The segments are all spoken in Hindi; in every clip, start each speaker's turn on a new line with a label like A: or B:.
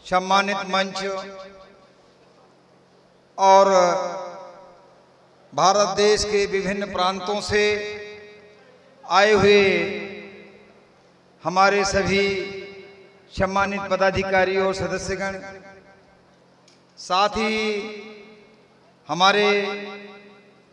A: सम्मानित मंच और भारत देश के विभिन्न प्रांतों से आए हुए हमारे सभी सम्मानित पदाधिकारी और सदस्यगण, साथ ही हमारे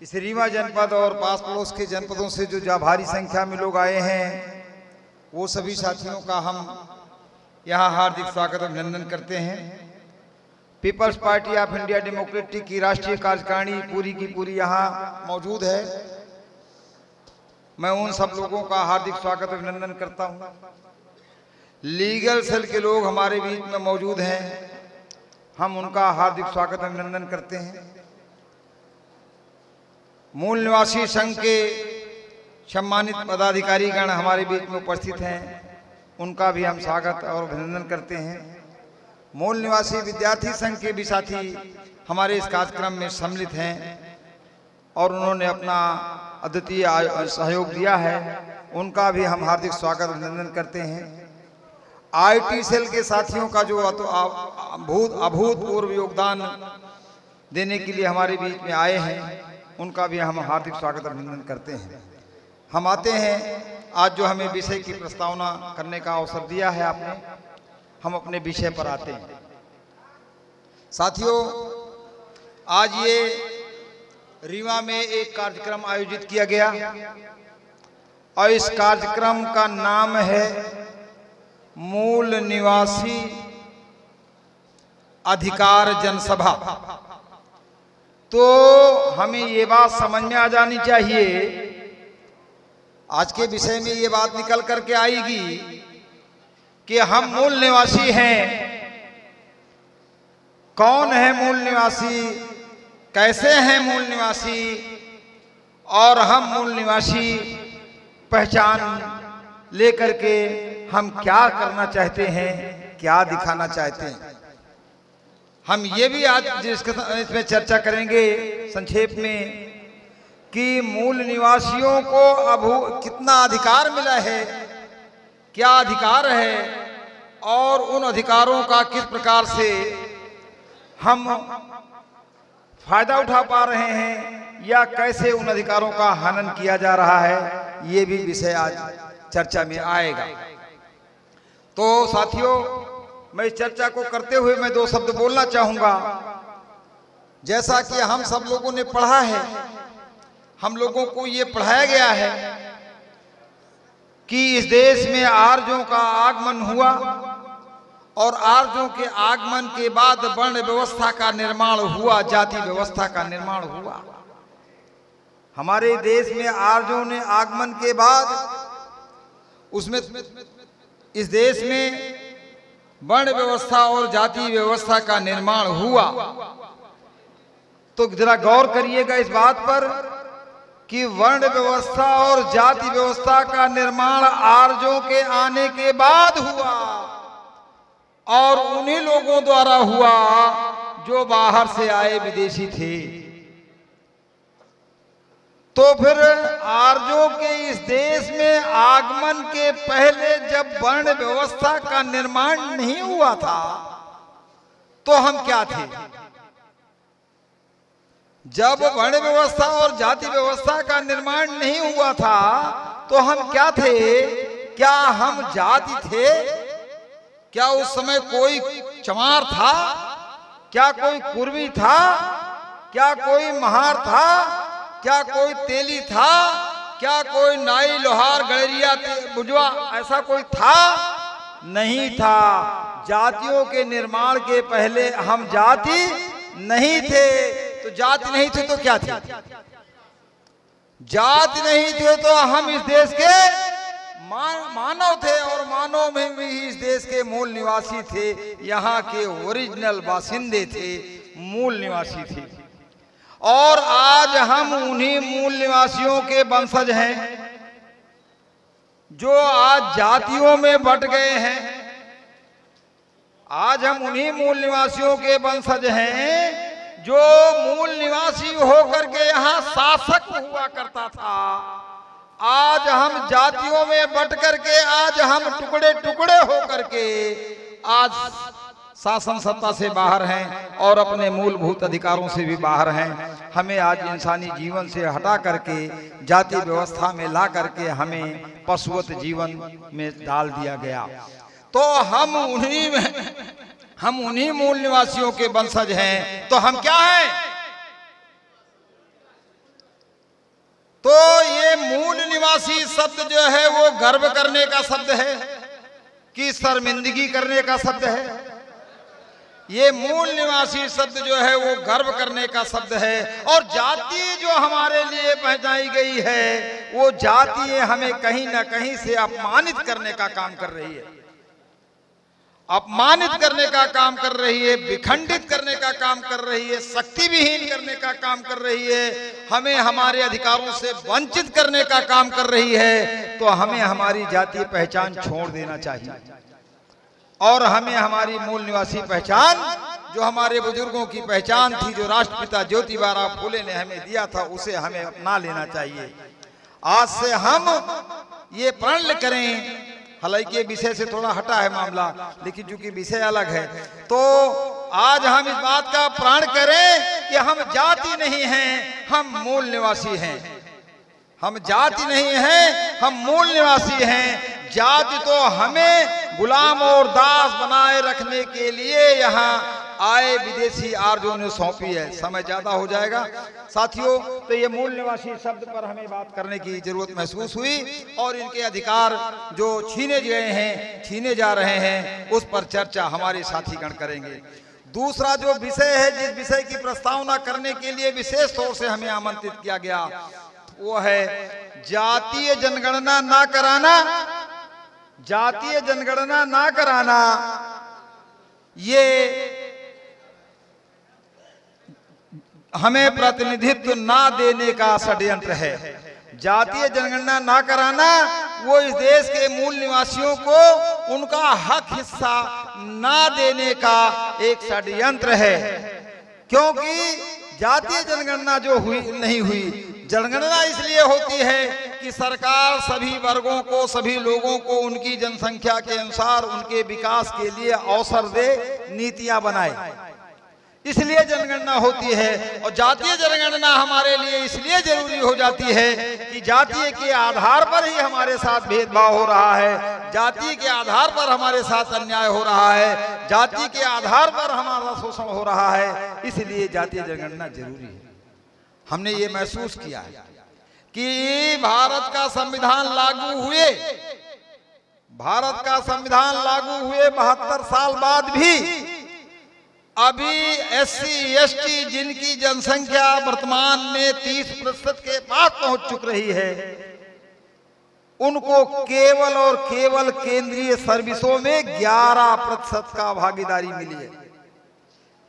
A: इस रीवा जनपद और पास पड़ोस के जनपदों से जो भारी संख्या में लोग आए हैं, वो सभी साथियों का हम यहाँ हार्दिक स्वागत और अभिनंदन करते हैं। People's Party of India Democratic की राष्ट्रीय कार्यकारिणी पूरी की पूरी यहाँ मौजूद है। मैं उन सब लोगों का हार्दिक स्वागत और अभिनंदन करता हूँ। लीगल सेल के लोग हमारे बीच में मौजूद हैं, हम उनका हार्दिक स्वागत और अभिनंदन करते हैं। मूल निवासी संघ के सम्मानित पदाधिकारीगण हमारे बीच में उपस्थित हैं, उनका भी हम स्वागत और अभिनंदन करते हैं। मूल निवासी विद्यार्थी संघ के भी साथी हमारे इस कार्यक्रम में सम्मिलित हैं और उन्होंने अपना अद्वितीय सहयोग दिया है, उनका भी हम हार्दिक स्वागत और अभिनंदन करते हैं। आईटी सेल के साथियों का जो अभूतपूर्व योगदान देने के लिए हमारे बीच में आए हैं, उनका भी हम हार्दिक स्वागत और अभिनंदन करते हैं। हम आते हैं, आज जो हमें विषय की प्रस्तावना करने का अवसर दिया है आपने, हम अपने विषय पर आते हैं। साथियों, आज ये रीवा में एक कार्यक्रम आयोजित किया गया और इस कार्यक्रम का नाम है मूल निवासी अधिकार जनसभा। तो हमें ये बात समझ में आ जानी चाहिए, आज के विषय में ये बात निकल करके आएगी कि हम मूल निवासी हैं। कौन है मूल निवासी, कैसे हैं मूल निवासी, और हम मूल निवासी पहचान लेकर के हम क्या करना चाहते हैं, क्या दिखाना चाहते हैं। हम ये भी आज इसमें चर्चा करेंगे संक्षेप में कि मूल निवासियों को कितना अधिकार मिला है, क्या अधिकार है, और उन अधिकारों का किस प्रकार से हम फायदा उठा पा रहे हैं या कैसे उन अधिकारों का हनन किया जा रहा है, ये भी विषय आज चर्चा में आएगा। तो साथियों, मैं इस चर्चा को करते हुए मैं दो शब्द बोलना चाहूंगा। जैसा कि हम सब लोगों ने पढ़ा है, हम लोगों को ये पढ़ाया गया है कि इस देश में आर्यों का आगमन हुआ और आर्यों के आगमन के बाद वर्ण व्यवस्था का निर्माण हुआ, जाति व्यवस्था का निर्माण हुआ। हमारे देश में आर्यों ने आगमन के बाद उसमें इस देश में वर्ण व्यवस्था और जाति व्यवस्था का निर्माण हुआ। तो जरा गौर करिएगा इस बात पर कि वर्ण व्यवस्था और जाति व्यवस्था का निर्माण आर्यों के आने के बाद हुआ और उन्हीं लोगों द्वारा हुआ जो बाहर से आए विदेशी थे। तो फिर आर्यों के इस देश में आगमन के पहले जब वर्ण व्यवस्था का निर्माण नहीं हुआ था तो हम क्या थे? जब वर्ण व्यवस्था और जाति व्यवस्था का निर्माण नहीं हुआ था तो हम क्या थे? क्या हम जाति थे? क्या उस समय कोई चमार था? क्या कोई कुर्मी था? क्या कोई महार था? क्या कोई तेली था? क्या कोई नाई, लोहार, गड़ेरिया, बुझवा, ऐसा कोई था? नहीं था। जातियों के निर्माण के पहले हम जाति नहीं थे। तो जाति नहीं थे तो क्या थे? जाति नहीं थे तो हम इस देश के मानव थे और मानव में भी इस देश के मूल निवासी थे, यहाँ के ओरिजिनल बासिंदे थे, मूल निवासी थे। और आज हम उन्हीं मूल निवासियों के वंशज हैं जो आज जातियों में बट गए हैं। आज हम उन्हीं मूल निवासियों के वंशज हैं जो मूल निवासी होकर के यहाँ शासक हुआ करता था। आज हम जातियों में बट करके, आज हम टुकड़े टुकड़े होकर के आज शासन सत्ता से बाहर हैं और अपने मूलभूत अधिकारों से भी बाहर हैं। हमें आज इंसानी जीवन से हटा करके जाति व्यवस्था में ला करके हमें पशुवत जीवन में डाल दिया गया। तो हम उन्हीं मूल निवासियों के वंशज हैं। तो हम क्या हैं? तो ये मूल निवासी शब्द जो है वो गर्व करने का शब्द है कि शर्मिंदगी करने का शब्द है? ये मूल निवासी शब्द जो है वो गर्व करने का शब्द है। और जाति जो हमारे लिए पहचानी गई है वो जाति हमें कहीं ना कहीं से अपमानित करने का काम कर रही है, अपमानित करने का काम कर रही है, विखंडित करने का काम कर रही है, शक्ति विहीन करने का काम कर रही है, हमें हमारे अधिकारों से वंचित करने का काम कर रही है। तो हमें हमारी जातीय पहचान छोड़ देना चाहिए और हमें हमारी मूल निवासी पहचान, जो हमारे बुजुर्गों की पहचान थी, जो राष्ट्रपिता ज्योतिबा फूले ने हमें दिया था, उसे हमें अपना लेना चाहिए। आज से हम ये प्रण करें, हालांकि विषय से थोड़ा हटा है मामला, लेकिन चूंकि विषय अलग है, तो आज हम इस बात का प्रण करें कि हम जाति नहीं हैं, हम मूल निवासी हैं। हम जाति नहीं हैं, हम मूल निवासी हैं। जाति तो हमें गुलाम और दास बनाए रखने के लिए यहाँ आए विदेशी आर्यों ने सौंपी है। समय ज्यादा हो जाएगा साथियों, तो ये मूल निवासी शब्द पर हमें बात करने की जरूरत महसूस हुई और इनके अधिकार जो छीने गए हैं, छीने जा रहे हैं, उस पर चर्चा हमारे साथीगण करेंगे। दूसरा जो विषय है, जिस विषय की प्रस्तावना करने के लिए विशेष तौर से हमें आमंत्रित किया गया, वो है जातीय जनगणना ना कराना। जातीय जनगणना ना कराना ये हमें प्रतिनिधित्व ना देने का षड्यंत्र है। जातीय जनगणना ना कराना वो इस देश के मूल निवासियों को उनका हक हिस्सा ना देने का एक षड्यंत्र है। क्योंकि जातीय जनगणना जो नहीं हुई, जनगणना इसलिए होती है कि सरकार सभी वर्गों को, सभी लोगों को उनकी जनसंख्या के अनुसार उनके विकास के लिए अवसर दे, नीतियां बनाए, इसलिए जनगणना होती है। और जातीय जनगणना हमारे लिए इसलिए जरूरी हो जाती है कि जाति के आधार पर ही हमारे साथ भेदभाव हो रहा है, जाति के आधार पर हमारे साथ अन्याय हो रहा है, जाति के आधार पर हमारा शोषण हो रहा है, इसलिए जातीय जनगणना जरूरी है। हमने ये महसूस किया है कि भारत का संविधान लागू हुए, भारत का संविधान लागू हुए 72 साल बाद भी अभी एससी एसटी जिनकी जनसंख्या वर्तमान में 30% के पास पहुंच चुक रही है, उनको केवल और केवल केंद्रीय सर्विसों में 11% का भागीदारी मिली है।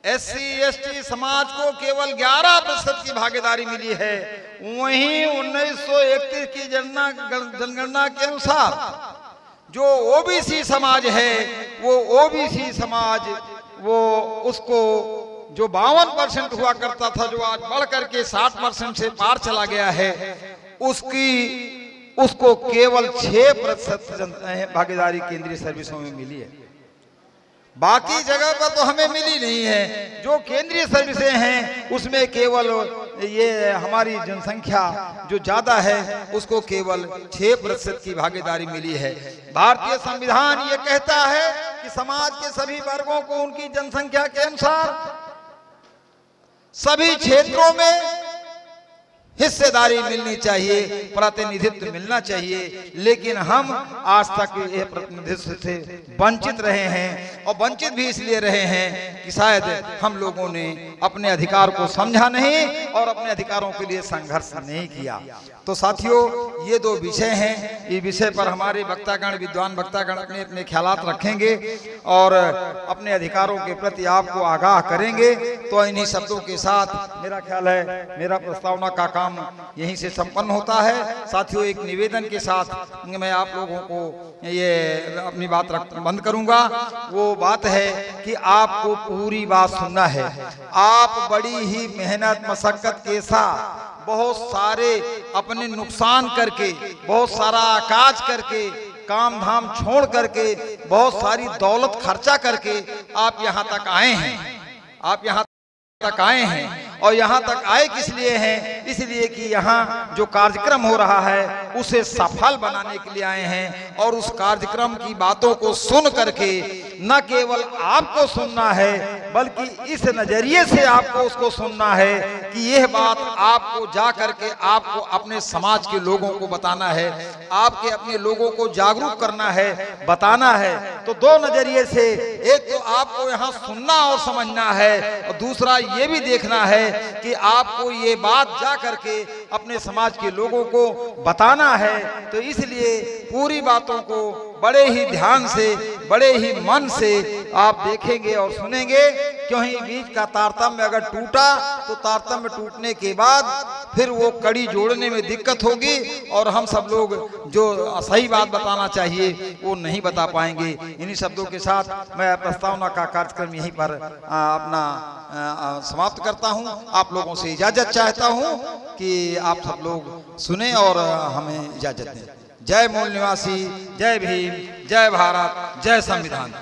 A: एससी एसटी समाज को केवल 11% की भागीदारी मिली है। वहीं 1931 की जनगणना के अनुसार जो ओबीसी समाज है, वो ओबीसी समाज वो उसको जो 52% हुआ करता था, जो आज बढ़ करके 60% से पार चला गया है, उसको केवल 6% भागीदारी केंद्रीय सर्विसों में मिली है। बाकी जगह पर तो हमें मिली नहीं है। जो केंद्रीय सर्विसें हैं उसमें केवल ये हमारी जनसंख्या जो ज्यादा है उसको केवल 6% की भागीदारी मिली है। भारतीय संविधान ये कहता है कि समाज के सभी वर्गों को उनकी जनसंख्या के अनुसार सभी क्षेत्रों में हिस्सेदारी मिलनी चाहिए, प्रतिनिधित्व मिलना चाहिए। लेकिन हम आज तक ये प्रतिनिधित्व से वंचित रहे हैं, और वंचित भी इसलिए रहे हैं कि शायद हम लोगों ने अपने अधिकार को समझा नहीं और अपने अधिकारों के लिए संघर्ष नहीं किया। तो साथियों, ये दो विषय हैं, इस विषय पर हमारे वक्तागण, विद्वान वक्तागण अपने अपने ख्यालात रखेंगे और अपने अधिकारों के प्रति आपको आगाह करेंगे। तो इन्हीं शब्दों के साथ मेरा ख्याल है मेरा प्रस्तावना का काम यहीं से संपन्न होता है। साथियों, एक निवेदन के साथ मैं आप लोगों को ये अपनी बात बंद करूंगा। वो बात है कि आपको पूरी बात सुनना है। आप बड़ी ही मेहनत मशक्कत के साथ बहुत सारे अपने नुकसान करके, बहुत सारा काज करके काम धाम छोड़ करके, बहुत सारी दौलत खर्चा करके आप यहाँ तक आए हैं। आप यहाँ तक आए हैं और यहाँ तक आए किस लिए हैं? इसलिए कि यहाँ जो कार्यक्रम हो रहा है उसे सफल बनाने के लिए आए हैं। और उस कार्यक्रम की बातों को सुन करके न केवल आपको सुनना है, बल्कि इस नजरिए से आपको उसको सुनना है कि यह बात आपको जा करके आपको अपने समाज के लोगों को बताना है, आपके अपने लोगों को जागरूक करना है, बताना है। तो दो नजरिए से, एक तो आपको यहाँ सुनना और समझना है, और दूसरा ये भी देखना है कि आपको ये बात जा करके अपने समाज के लोगों को बताना है। तो इसलिए पूरी बातों को बड़े ही ध्यान से, बड़े ही मन से आप देखेंगे और सुनेंगे। क्योंकि बीच का तारतम्य अगर टूटा तो तारतम्य टूटने के बाद फिर वो कड़ी जोड़ने में दिक्कत होगी और हम सब लोग जो सही बात बताना चाहिए वो नहीं बता पाएंगे। इन्हीं शब्दों के साथ मैं प्रस्तावना का कार्यक्रम यहीं पर अपना समाप्त करता हूं। आप लोगों से इजाजत चाहता हूं कि आप सब लोग सुने और हमें इजाजत दें। जय मूल निवासी, जय भीम, जय भारत, जय संविधान।